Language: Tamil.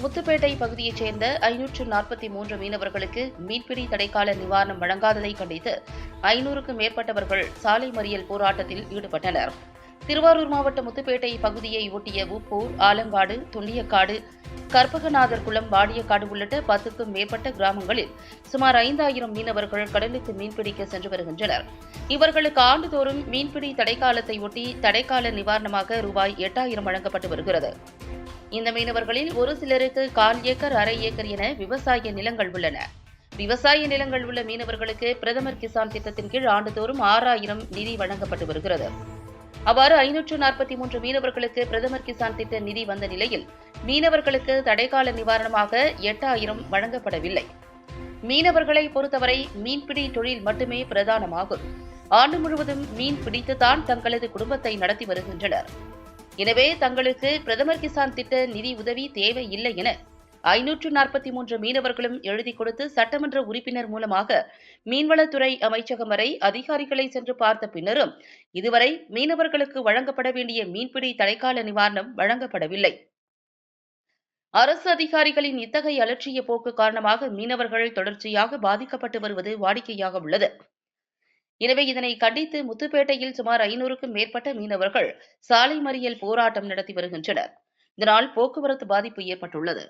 முத்துப்பேட்டை பகுதியைச் சேர்ந்த 543 மீனவர்களுக்கு மீன்பிடி தடைக்கால நிவாரணம் வழங்காததை கண்டித்து 500க்கும் மேற்பட்டவர்கள் சாலை மறியல் போராட்டத்தில் ஈடுபட்டனர். திருவாரூர் மாவட்டம் முத்துப்பேட்டை பகுதியை ஒட்டிய உப்பூர், ஆலங்காடு, துண்டியக்காடு, கற்பகநாதர் குளம், வாடியக்காடு உள்ளிட்ட 10க்கும் மேற்பட்ட கிராமங்களில் சுமார் 5000 மீனவர்கள் கடலுக்கு மீன்பிடிக்க சென்று வருகின்றனர். இவர்களுக்கு ஆண்டுதோறும் மீன்பிடி தடைக்காலத்தை ஒட்டி தடைக்கால நிவாரணமாக ரூபாய் 8000 வழங்கப்பட்டு வருகிறது. இந்த மீனவர்களில் ஒரு சிலருக்கு 1/4 ஏக்கர், அரை ஏக்கர் என விவசாய நிலங்கள் உள்ளன. விவசாய நிலங்கள் உள்ள மீனவர்களுக்கு பிரதமர் கிசான் திட்டத்தின் கீழ் ஆண்டுதோறும் 6000 நிதி வழங்கப்பட்டு வருகிறது. அவ்வாறு 543 மீனவர்களுக்கு பிரதமர் கிசான் திட்ட நிதி வந்த நிலையில் மீனவர்களுக்கு தடைக்கால நிவாரணமாக 8000 வழங்கப்படவில்லை. மீனவர்களை பொறுத்தவரை மீன்பிடி தொழில் மட்டுமே பிரதானமாகும். ஆண்டு முழுவதும் மீன் பிடித்துத்தான் தங்களது குடும்பத்தை நடத்தி வருகின்றனர். எனவே தங்களுக்கு பிரதமர் கிசான் திட்ட நிதி உதவி தேவையில்லை என 543 மீனவர்களும் எழுதி கொடுத்து சட்டமன்ற உறுப்பினர் மூலமாக மீன்வளத்துறை அமைச்சகம் வரை அதிகாரிகளை சென்று பார்த்த பின்னரும் இதுவரை மீனவர்களுக்கு வழங்கப்பட வேண்டிய மீன்பிடி தடைக்கால நிவாரணம் வழங்கப்படவில்லை. அரசு அதிகாரிகளின் இத்தகைய அலட்சிய போக்கு காரணமாக மீனவர்கள் தொடர்ச்சியாக பாதிக்கப்பட்டு வருவது வாடிக்கையாக உள்ளது. எனவே இதனை கண்டித்து முத்துப்பேட்டையில் சுமார் 500க்கும் மேற்பட்ட மீனவர்கள் சாலை மறியல் போராட்டம் நடத்தி வருகின்றனர். இதனால் போக்குவரத்து பாதிப்பு ஏற்பட்டுள்ளது.